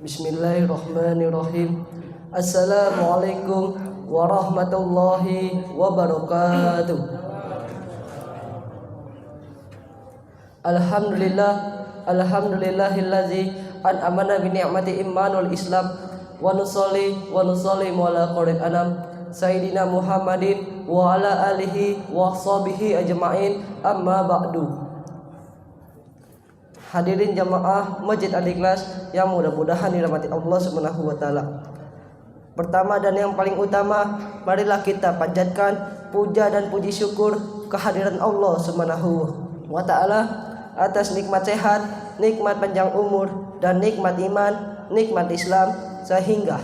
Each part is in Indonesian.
Bismillahirrahmanirrahim. Assalamualaikum warahmatullahi wabarakatuh. Alhamdulillahillazi an'amana bi ni'mati imanul Islam wa nusalli ala qur'an anam Sayyidina Muhammadin wa ala alihi wa sahbihi ajma'in, amma ba'du. Hadirin jamaah Masjid Al-Ikhlas yang mudah-mudahan dirahmati Allah Subhanahu wa taala. Pertama dan yang paling utama, marilah kita panjatkan puja dan puji syukur kehadiran Allah Subhanahu wa taala atas nikmat sehat, nikmat panjang umur, dan nikmat iman, nikmat Islam, sehingga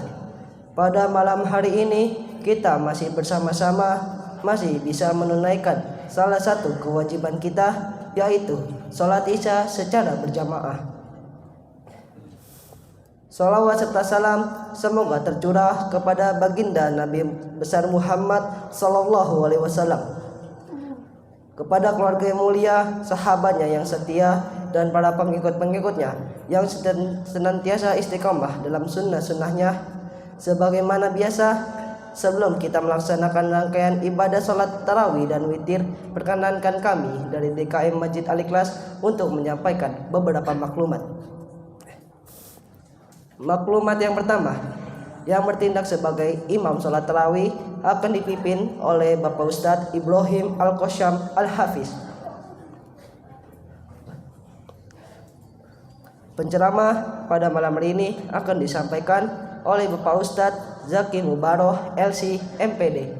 pada malam hari ini kita masih bersama-sama, masih bisa menunaikan salah satu kewajiban kita, yaitu sholat isya secara berjamaah. Salawat serta salam semoga tercurah kepada baginda Nabi besar Muhammad sallallahu alaihi wasallam, kepada keluarga yang mulia, sahabatnya yang setia, dan para pengikut-pengikutnya yang senantiasa istiqomah dalam sunnah-sunnahnya. Sebagaimana biasa, sebelum kita melaksanakan rangkaian ibadah sholat tarawih dan witir, perkenankan kami dari DKM Masjid Al-Ikhlas untuk menyampaikan beberapa maklumat. Maklumat yang pertama, yang bertindak sebagai imam sholat tarawih akan dipimpin oleh Bapak Ustadz Ibrahim Al-Qasyam Al-Hafiz. Penceramah pada malam hari ini akan disampaikan oleh Bapak Ustadz Zaki Mubaroh LC MPD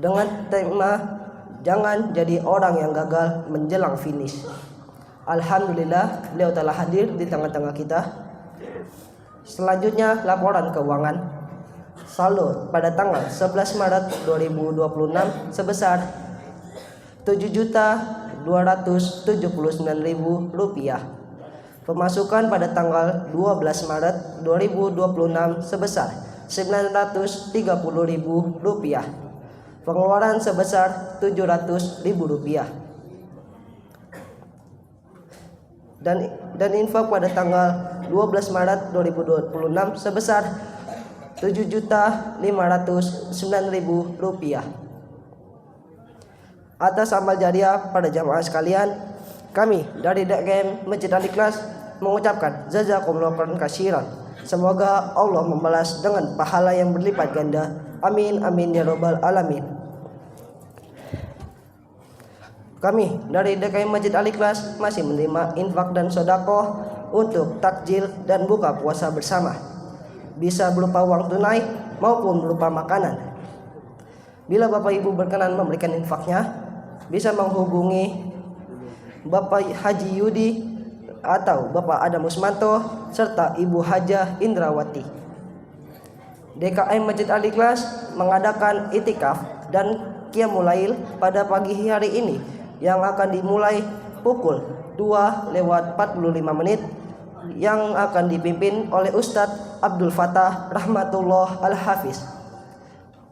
dengan tema jangan jadi orang yang gagal menjelang finish. Alhamdulillah beliau telah hadir di tengah-tengah kita. Selanjutnya laporan keuangan saldo pada tanggal 11 Maret 2026 sebesar Rp7.279.000. Pemasukan pada tanggal 12 Maret 2026 sebesar Rp930.000. Pengeluaran sebesar Rp700.000. Dan infak pada tanggal 12 Maret 2026 sebesar Rp7.509.000. Atas amal jariah pada jamaah sekalian, kami dari DKM Masjid Al-Ikhlas mengucapkan jazakumullahu khairan katsiran. Semoga Allah membalas dengan pahala yang berlipat ganda. Amin amin ya rabbal alamin. Kami dari DKM Masjid Al-Ikhlas masih menerima infak dan sedekah untuk takjil dan buka puasa bersama, bisa berupa uang tunai maupun berupa makanan. Bila Bapak Ibu berkenan memberikan infaknya, bisa menghubungi Bapak Haji Yudi atau Bapak Adam Usmanto serta Ibu Hajah Indrawati. DKM Masjid Al-Ikhlas mengadakan itikaf dan qiyamul lail pada pagi hari ini yang akan dimulai pukul 2:45 yang akan dipimpin oleh Ustadz Abdul Fattah Rahmatullah Al-Hafiz.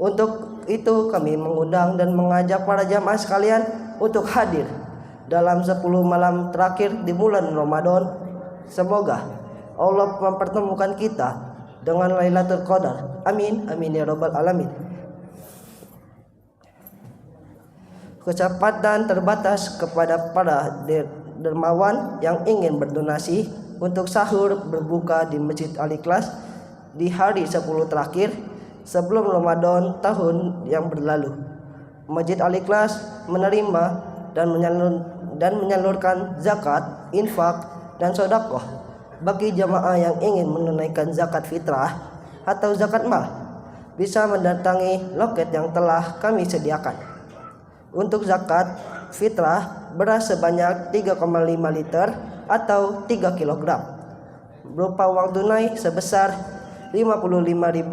Untuk itu kami mengundang dan mengajak para jamaah sekalian untuk hadir dalam 10 malam terakhir di bulan Ramadan. Semoga Allah mempertemukan kita dengan Lailatul Qadar. Amin amin ya rabbal alamin. Kecepatan terbatas kepada para dermawan yang ingin berdonasi untuk sahur berbuka di Masjid Al-Ikhlas di hari 10 terakhir sebelum Ramadan tahun yang berlalu. Masjid Al-Ikhlas menerima dan menyalurkan zakat, infak, dan sedekah bagi jamaah yang ingin menunaikan zakat fitrah atau zakat mal. Bisa mendatangi loket yang telah kami sediakan. Untuk zakat fitrah, beras sebanyak 3,5 liter atau 3 kg berupa uang tunai sebesar Rp55.000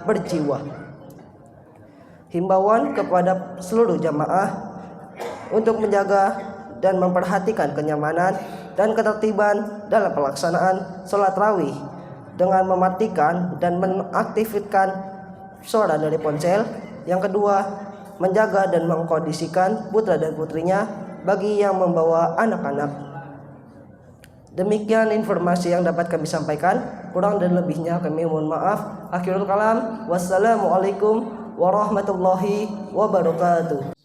per jiwa. Himbauan kepada seluruh jamaah untuk menjaga dan memperhatikan kenyamanan dan ketertiban dalam pelaksanaan sholat tarawih dengan mematikan dan mengaktifkan suara dari ponsel. Yang kedua, menjaga dan mengkondisikan putra dan putrinya bagi yang membawa anak-anak. Demikian informasi yang dapat kami sampaikan. Kurang dan lebihnya kami mohon maaf. Akhirul kalam. Wassalamualaikum warahmatullahi wabarakatuh.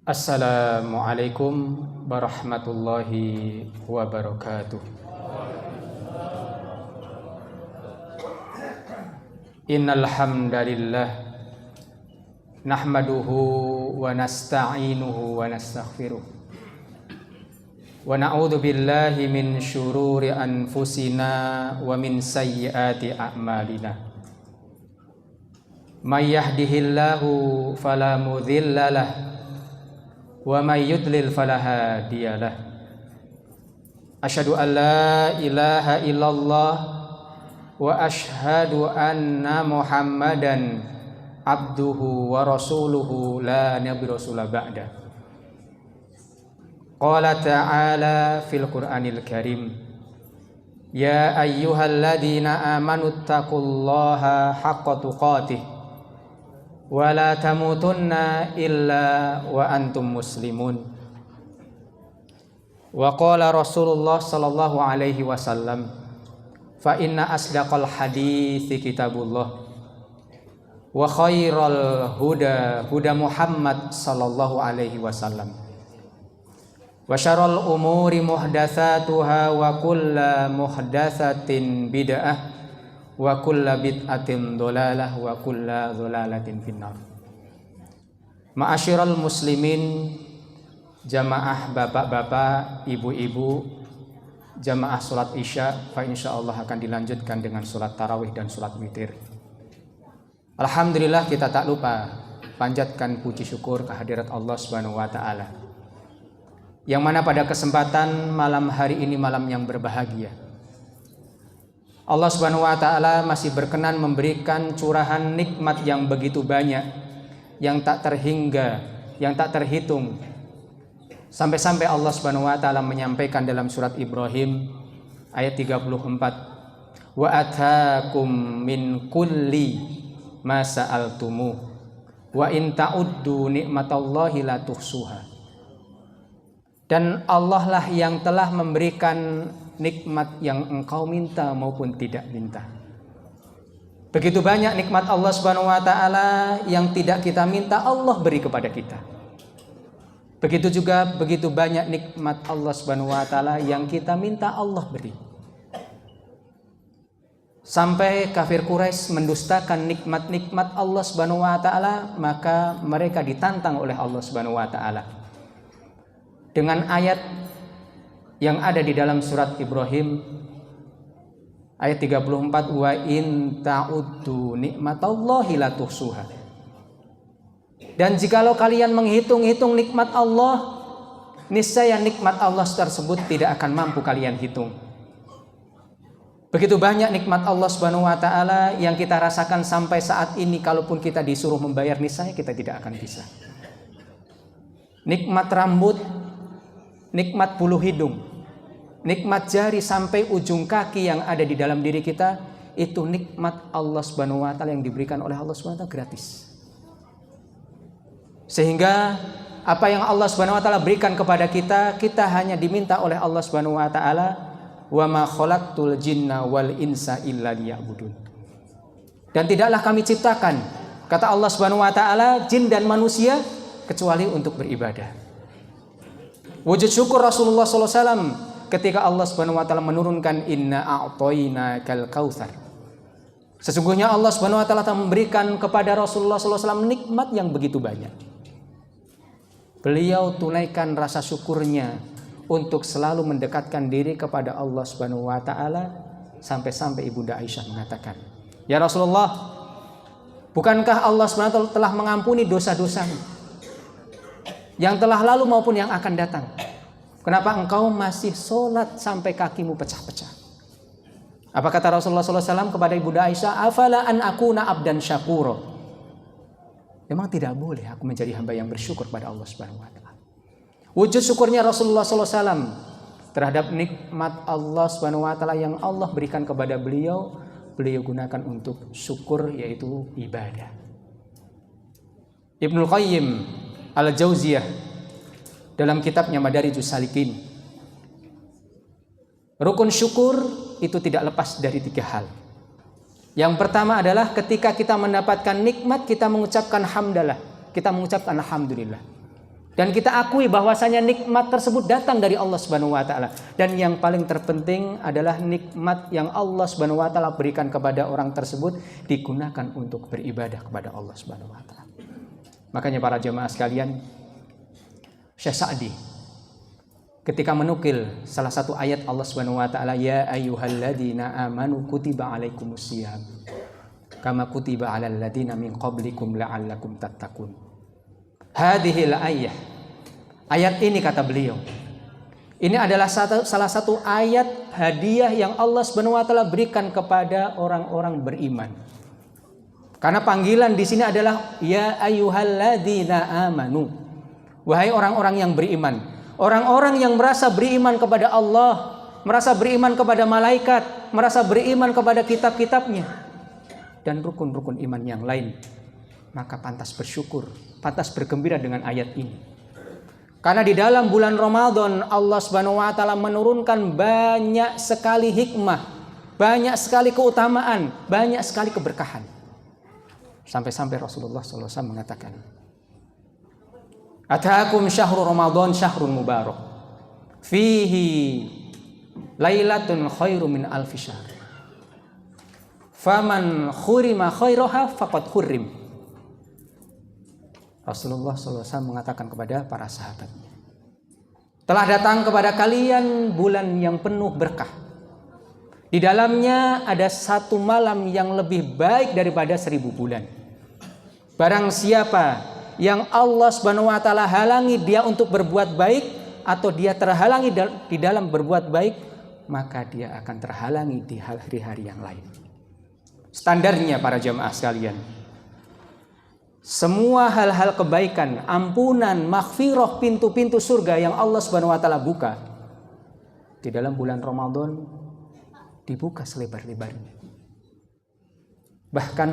Assalamualaikum warahmatullahi wabarakatuh. Innal hamdalillah nahmaduhu wa nasta'inuhu wa nastaghfiruh. Wa na'udzu billahi min syururi anfusina wa min sayyiati a'malina. May yahdihillahu fala mudilla lahu wa may yudlil fala hadiyalah. Asyhadu an la ilaha illallah wa asyhadu anna Muhammadan abduhu wa rasuluhu la nabiyya rasula ba'da. Qala ta'ala fil Qur'anil Karim, ya ayyuhalladzina amanu taqullaha haqqa tuqatih wa la tamutunna illa wa antum muslimun. Wa qala Rasulullah sallallahu alaihi wasallam, fa inna asdaqal hadithi kitabullah wa khairal huda huda Muhammad sallallahu alaihi wasallam. Wa syarrul umuri muhdatsatuha wa kullu muhdatsatin bid'ah wa kullu bid'atin dhalalah wa kullu dhalalatin finnar. Ma'asyiral muslimin, jamaah bapak-bapak, ibu-ibu, jamaah salat Isya, fa insyaallah akan dilanjutkan dengan salat tarawih dan salat witir. Alhamdulillah, kita tak lupa panjatkan puji syukur kehadirat Allah Subhanahu wa taala, yang mana pada kesempatan malam hari ini malam yang berbahagia, Allah Subhanahu wa taala masih berkenan memberikan curahan nikmat yang begitu banyak, yang tak terhingga, yang tak terhitung. Sampai-sampai Allah Subhanahu wa taala menyampaikan dalam surat Ibrahim ayat 34, wa atakum min kulli ma sa'altumu wa in ta'uddu nikmatallahi la tuhsuha. Dan Allah lah yang telah memberikan nikmat yang engkau minta maupun tidak minta. Begitu banyak nikmat Allah Subhanahu wa taala yang tidak kita minta, Allah beri kepada kita. Begitu juga begitu banyak nikmat Allah Subhanahu wa taala yang kita minta, Allah beri. Sampai kafir Quraisy mendustakan nikmat-nikmat Allah Subhanahu wa taala, maka mereka ditantang oleh Allah Subhanahu wa taala dengan ayat yang ada di dalam surat Ibrahim ayat 34, wa in ta'uddu nikmatallahi la tuhsuha. Dan jikalau kalian menghitung-hitung nikmat Allah, niscaya nikmat Allah tersebut tidak akan mampu kalian hitung. Begitu banyak nikmat Allah Subhanahu wa taala yang kita rasakan sampai saat ini, kalaupun kita disuruh membayar niscaya kita tidak akan bisa. Nikmat rambut, nikmat bulu hidung, nikmat jari sampai ujung kaki yang ada di dalam diri kita, itu nikmat Allah Subhanahu wa taala yang diberikan oleh Allah Subhanahu wa taala gratis. Sehingga apa yang Allah Subhanahu wa taala berikan kepada kita, kita hanya diminta oleh Allah Subhanahu wa taala, wa ma khalaqtul jinna wal insa illa liya'budun. Dan tidaklah kami ciptakan, kata Allah Subhanahu wa taala, jin dan manusia kecuali untuk beribadah. Wujud syukur Rasulullah SAW ketika Allah Subhanahu wa taala menurunkan inna a'tainakal kautsar. Sesungguhnya Allah Subhanahu wa taala telah memberikan kepada Rasulullah SAW nikmat yang begitu banyak. Beliau tunaikan rasa syukurnya untuk selalu mendekatkan diri kepada Allah Subhanahu wa taala, sampai-sampai Ibunda Aisyah mengatakan, "Ya Rasulullah, bukankah Allah Subhanahu wa taala telah mengampuni dosa-dosamu yang telah lalu maupun yang akan datang? Kenapa engkau masih sholat sampai kakimu pecah-pecah?" Apa kata Rasulullah SAW kepada Ibunda Aisyah? "Afala an akuna abdan syakura." Memang tidak boleh aku menjadi hamba yang bersyukur pada Allah Subhanahu wa taala. Wujud syukurnya Rasulullah SAW terhadap nikmat Allah Subhanahu wa taala yang Allah berikan kepada beliau, beliau gunakan untuk syukur, yaitu ibadah. Ibnul Qayyim Al-Jauziyah dalam kitabnya Madarijus Salikin Rukun syukur itu tidak lepas dari 3 hal. Yang pertama adalah ketika kita mendapatkan nikmat, kita mengucapkan hamdalah, kita mengucapkan alhamdulillah. Dan kita akui bahwasanya nikmat tersebut datang dari Allah Subhanahu wa taala. Dan yang paling terpenting adalah nikmat yang Allah Subhanahu wa taala berikan kepada orang tersebut digunakan untuk beribadah kepada Allah Subhanahu wa taala. Makanya para jemaah sekalian, Syekh Sa'di ketika menukil salah satu ayat Allah Subhanahu wa taala, ya ayyuhalladzina amanu kutiba alaikumusiyam kama kutiba alal ladzina min qablikum la'allakum tattaqun. Hadhil ayat ini kata beliau, ini adalah salah satu ayat hadiah yang Allah Subhanahu wa taala berikan kepada orang-orang beriman. Karena panggilan di sini adalah ya ayyuhalladzina amanu. Wahai orang-orang yang beriman. Orang-orang yang merasa beriman kepada Allah, merasa beriman kepada malaikat, merasa beriman kepada kitab-kitabnya dan rukun-rukun iman yang lain, maka pantas bersyukur, pantas bergembira dengan ayat ini. Karena di dalam bulan Ramadan Allah Subhanahu wa taala menurunkan banyak sekali hikmah, banyak sekali keutamaan, banyak sekali keberkahan. Sampai-sampai Rasulullah SAW mengatakan, Ataakum syahrul Ramadan syahrun mubarak fihi lailatun khairu min alfi syahr. Faman khurima khairaha faqad khurrim. Rasulullah SAW mengatakan kepada para sahabatnya, telah datang kepada kalian bulan yang penuh berkah. Di dalamnya ada 1 malam yang lebih baik daripada 1000 bulan. Barang siapa yang Allah Subhanahu wa taala halangi dia untuk berbuat baik atau dia terhalangi di dalam berbuat baik, maka dia akan terhalangi di hari-hari yang lain. Standarnya para jamaah sekalian, semua hal-hal kebaikan, ampunan, maghfirah, pintu-pintu surga yang Allah Subhanahu wa taala buka di dalam bulan Ramadan dibuka selebar-lebarnya. Bahkan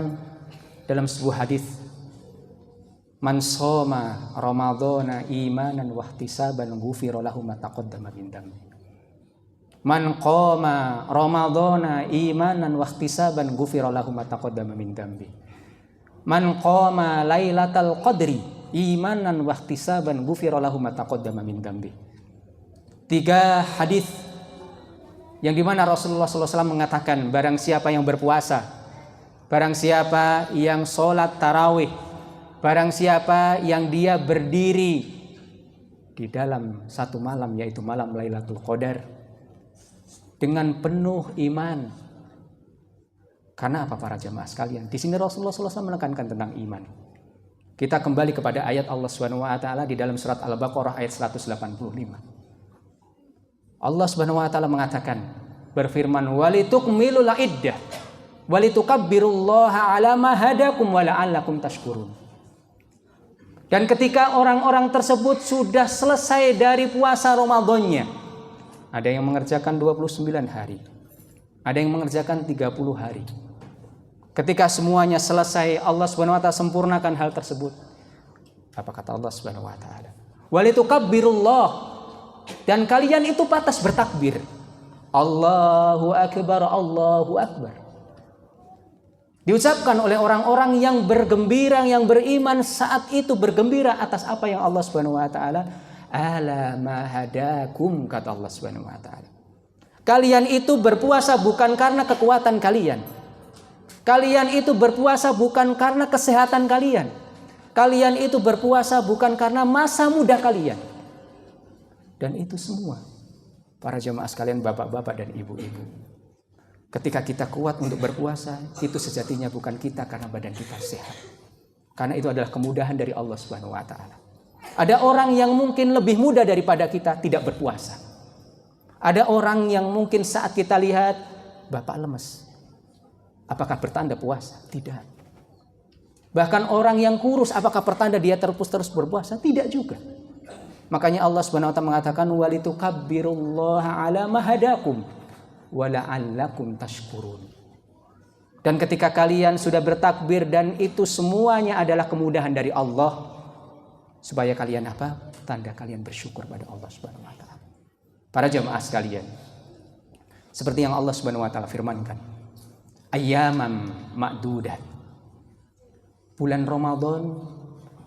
dalam sebuah hadis, man shoma ramadhana imanan wa ihtisaban ghufira lahu ma taqaddama min dhanbi. Man qama ramadhana imanan wa ihtisaban ghufira lahu ma taqaddama min dhanbi. Man qama lailatal qadri imanan wa ihtisaban ghufira lahu ma taqaddama min dhanbi. 3 hadis yang dimana Rasulullah SAW mengatakan, barang siapa yang berpuasa, barang siapa yang sholat tarawih, barang siapa yang dia berdiri di dalam 1 malam, yaitu malam Lailatul Qadar, dengan penuh iman. Karena apa para jemaah sekalian? Di sini Rasulullah SAW menekankan tentang iman. Kita kembali kepada ayat Allah Subhanahu wa taala di dalam surat Al-Baqarah ayat 185. Allah Subhanahu wa taala mengatakan, berfirman, walitukmilul iddah walitukabbirullaha ala ma hadakum wa la'allakum tashkurun. Dan ketika orang-orang tersebut sudah selesai dari puasa Ramadannya, ada yang mengerjakan 29 hari, ada yang mengerjakan 30 hari. Ketika semuanya selesai, Allah Subhanahu wa taala sempurnakan hal tersebut. Apa kata Allah Subhanahu wa taala? Walitukabbirullah, dan kalian itu pantas bertakbir. Allahu akbar, Allahu akbar. Diucapkan oleh orang-orang yang bergembira, yang beriman saat itu bergembira atas apa yang Allah Subhanahu wa taala ala ma hadakum, kata Allah Subhanahu wa taala. Kalian itu berpuasa bukan karena kekuatan kalian. Kalian itu berpuasa bukan karena kesehatan kalian. Kalian itu berpuasa bukan karena masa muda kalian. Dan itu semua para jemaah sekalian, bapak-bapak dan ibu-ibu, ketika kita kuat untuk berpuasa, itu sejatinya bukan kita karena badan kita sehat. Karena itu adalah kemudahan dari Allah Subhanahu wa taala. Ada orang yang mungkin lebih muda daripada kita tidak berpuasa. Ada orang yang mungkin saat kita lihat, bapak lemes. Apakah bertanda puasa? Tidak. Bahkan orang yang kurus, apakah pertanda dia terus berpuasa? Tidak juga. Makanya Allah Subhanahu wa taala mengatakan, walitukabbirullaha ala ma hadakum wa la'allakum tashkurun. Dan ketika kalian sudah bertakbir, dan itu semuanya adalah kemudahan dari Allah, supaya kalian apa? Tanda kalian bersyukur pada Allah Subhanahu wa taala. Para jemaah sekalian, Seperti yang Allah Subhanahu wa taala firmankan, ayyaman ma'dudat. Bulan Ramadan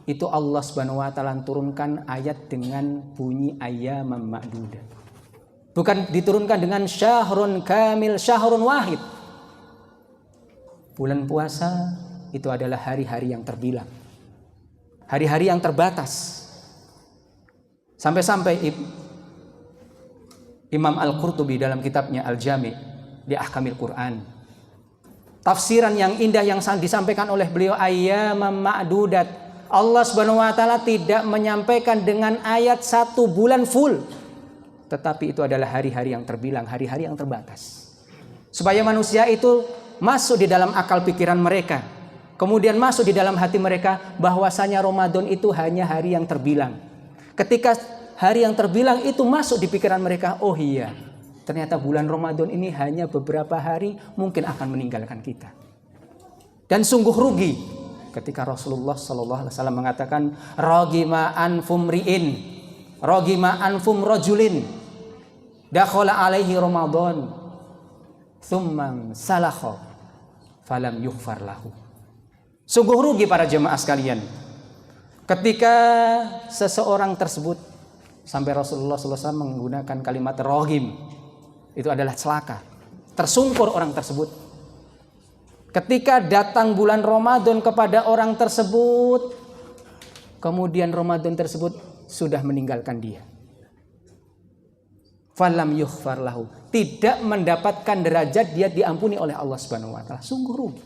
itu Allah Subhanahu wa taala turunkan ayat dengan bunyi ayyaman ma'dudat. Bukan diturunkan dengan syahrun kamil, syahrun wahid. Bulan puasa itu adalah hari-hari yang terbilang, hari-hari yang terbatas. Sampai-sampai Imam Al-Qurtubi dalam kitabnya Al-Jami' di Ahkamil Quran, tafsiran yang indah yang disampaikan oleh beliau, ayyaman ma'dudat. Allah Subhanahu wa taala tidak menyampaikan dengan ayat 1 bulan full, tetapi itu adalah hari-hari yang terbilang, hari-hari yang terbatas. Supaya manusia itu masuk di dalam akal pikiran mereka, kemudian masuk di dalam hati mereka bahwasanya Ramadan itu hanya hari yang terbilang. Ketika hari yang terbilang itu masuk di pikiran mereka, oh iya, ternyata bulan Ramadan ini hanya beberapa hari, mungkin akan meninggalkan kita. Dan sungguh rugi ketika Rasulullah SAW mengatakan, ragima anfum ri'in, ragima anfum rajulin, dakhala alaihi Ramadan, thumman salakha, falam yughfar lahu. Sungguh rugi para jemaah sekalian ketika seseorang tersebut, sampai Rasulullah SAW menggunakan kalimat rohim, itu adalah celaka, tersungkur orang tersebut. Ketika datang bulan Ramadan kepada orang tersebut, kemudian Ramadan tersebut sudah meninggalkan dia. Falam yughfar lahu, tidak mendapatkan derajat dia diampuni oleh Allah Subhanahu wa taala. Sungguh rugi.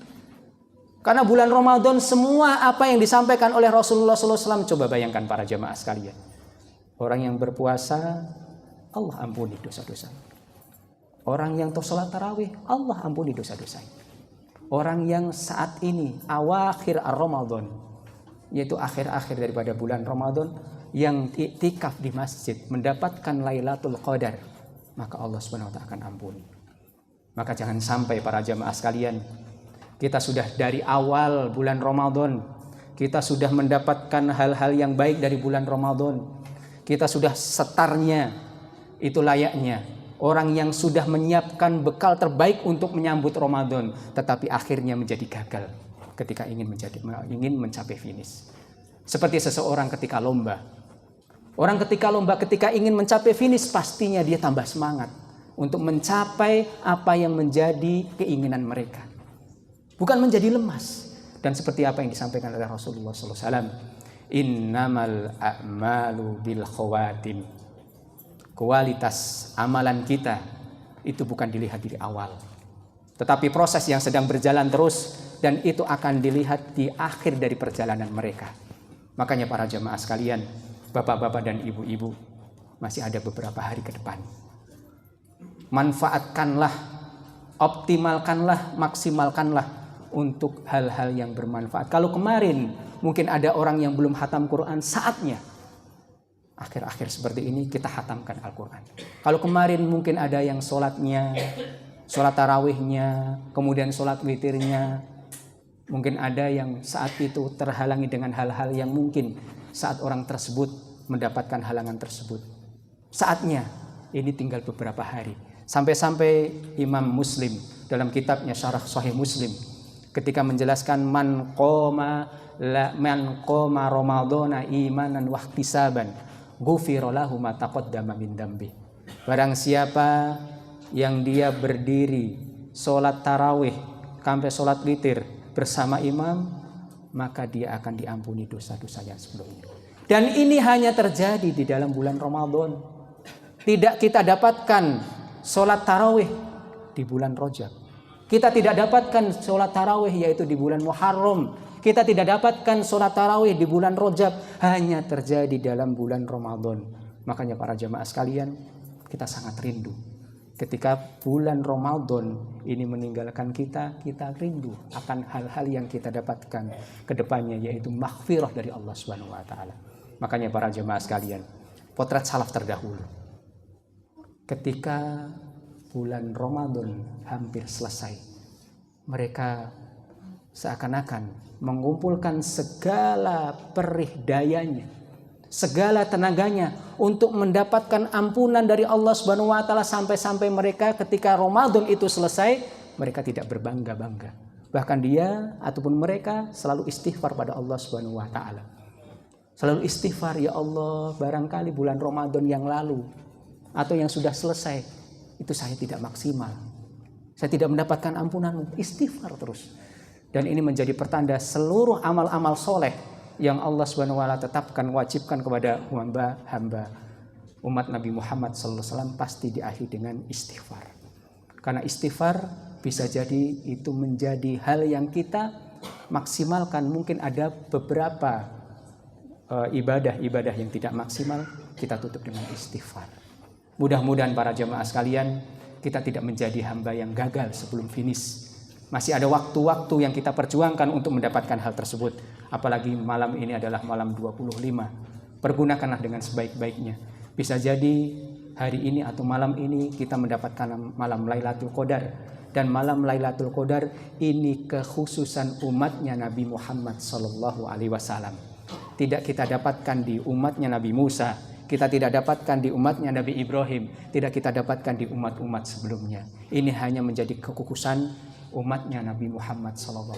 Karena bulan Ramadan semua apa yang disampaikan oleh Rasulullah SAW, coba bayangkan para jemaah sekalian. Orang yang berpuasa, Allah ampuni dosa-dosa. Orang yang sholat tarawih, Allah ampuni dosa-dosa. Orang yang saat ini awakhir Ramadan, yaitu akhir-akhir daripada bulan Ramadan, yang iktikaf di masjid mendapatkan Lailatul Qadar, maka Allah Subhanahu wa taala akan ampuni. Maka jangan sampai para jemaah sekalian, kita sudah dari awal bulan Ramadan, kita sudah mendapatkan hal-hal yang baik dari bulan Ramadan. Kita sudah setarnya, itu layaknya orang yang sudah menyiapkan bekal terbaik untuk menyambut Ramadan, tetapi akhirnya menjadi gagal ketika ingin mencapai finish. Seperti seseorang ketika lomba. Orang ketika lomba, ketika ingin mencapai finish, pastinya dia tambah semangat untuk mencapai apa yang menjadi keinginan mereka, bukan menjadi lemas. Dan seperti apa yang disampaikan oleh Rasulullah SAW, innamal a'malu bil khawatim. Kualitas amalan kita itu bukan dilihat di awal, tetapi proses yang sedang berjalan terus, dan itu akan dilihat di akhir dari perjalanan mereka. Makanya para jemaah sekalian, bapak-bapak dan ibu-ibu, masih ada beberapa hari ke depan. Manfaatkanlah, optimalkanlah, maksimalkanlah untuk hal-hal yang bermanfaat. Kalau kemarin mungkin ada orang yang belum khatam Quran, saatnya akhir-akhir seperti ini kita khatamkan Al-Quran. Kalau kemarin mungkin ada yang sholatnya, sholat tarawihnya, kemudian sholat witirnya, mungkin ada yang saat itu terhalangi dengan hal-hal yang mungkin saat orang tersebut mendapatkan halangan tersebut. Saatnya, ini tinggal beberapa hari. Sampai-sampai Imam Muslim dalam kitabnya Syarah Sahih Muslim, ketika menjelaskan man qoma ramadhana imanan wa ihtisaban ghufira lahu ma taqaddama min dambi. Barang siapa yang dia berdiri sholat tarawih sampai sholat witir bersama imam, maka dia akan diampuni dosa-dosanya sebelumnya. Dan ini hanya terjadi di dalam bulan Ramadan. Tidak kita dapatkan sholat tarawih di bulan Rajab. Kita tidak dapatkan sholat tarawih yaitu di bulan Muharram. Kita tidak dapatkan sholat tarawih di bulan Rajab, hanya terjadi dalam bulan Ramadan. Makanya para jemaah sekalian, kita sangat rindu. Ketika bulan Ramadan ini meninggalkan kita, kita rindu akan hal-hal yang kita dapatkan ke depannya, yaitu maghfirah dari Allah Subhanahu wa taala. Makanya para jemaah sekalian, potret salaf terdahulu, ketika bulan Ramadan hampir selesai, mereka seakan-akan mengumpulkan segala perih dayanya segala tenaganya untuk mendapatkan ampunan dari Allah Subhanahu wa taala, sampai mereka ketika Ramadan itu selesai, mereka tidak berbangga-bangga. Bahkan dia ataupun mereka selalu istighfar pada Allah Subhanahu wa taala. Selalu istighfar, ya Allah, barangkali bulan Ramadan yang lalu atau yang sudah selesai itu saya tidak maksimal. Saya tidak mendapatkan ampunan-Mu. Istighfar terus. Dan ini menjadi pertanda seluruh amal-amal soleh yang Allah Subhanahu wa taala tetapkan, wajibkan kepada hamba umat Nabi Muhammad SAW pasti diakhiri dengan istighfar. Karena istighfar bisa jadi itu menjadi hal yang kita maksimalkan. Mungkin ada beberapa ibadah-ibadah yang tidak maksimal, kita tutup dengan istighfar. Mudah-mudahan para jemaah sekalian, kita tidak menjadi hamba yang gagal sebelum finish. Masih ada waktu-waktu yang kita perjuangkan untuk mendapatkan hal tersebut. Apalagi malam ini adalah malam 25. Pergunakanlah dengan sebaik-baiknya. Bisa jadi hari ini atau malam ini kita mendapatkan malam Lailatul Qadar. Dan malam Lailatul Qadar ini kekhususan umatnya Nabi Muhammad SAW. Tidak kita dapatkan di umatnya Nabi Musa. Kita tidak dapatkan di umatnya Nabi Ibrahim. Tidak kita dapatkan di umat-umat sebelumnya. Ini hanya menjadi kekhususan umatnya Nabi Muhammad SAW.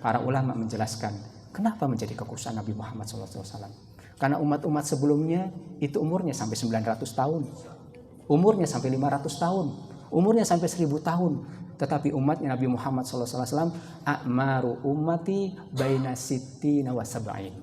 Para ulama menjelaskan kenapa menjadi kekhususan Nabi Muhammad SAW. Karena umat-umat sebelumnya itu umurnya sampai 900 tahun. Umurnya sampai 500 tahun. Umurnya sampai 1000 tahun. Tetapi umatnya Nabi Muhammad SAW, a'maru ummati baina sittina wa sab'in.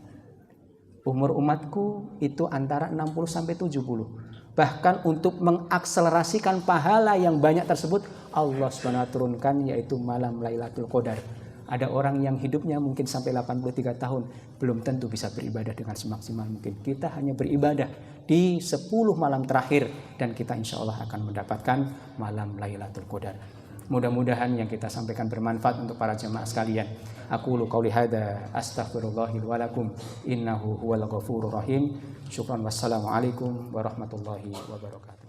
Umur umatku itu antara 60 sampai 70. Bahkan untuk mengakselerasikan pahala yang banyak tersebut, Allah SWT turunkan yaitu malam Lailatul Qadar. Ada orang yang hidupnya mungkin sampai 83 tahun, belum tentu bisa beribadah dengan semaksimal mungkin. Kita hanya beribadah di 10 malam terakhir dan kita insya Allah akan mendapatkan malam Lailatul Qadar. Mudah-mudahan yang kita sampaikan bermanfaat untuk para jemaah sekalian. Aqulu qauli hadza astaghfirullahil wa lakum innahu huwal ghafurur rahim. Syukran, wassalamu alaikum warahmatullahi wabarakatuh.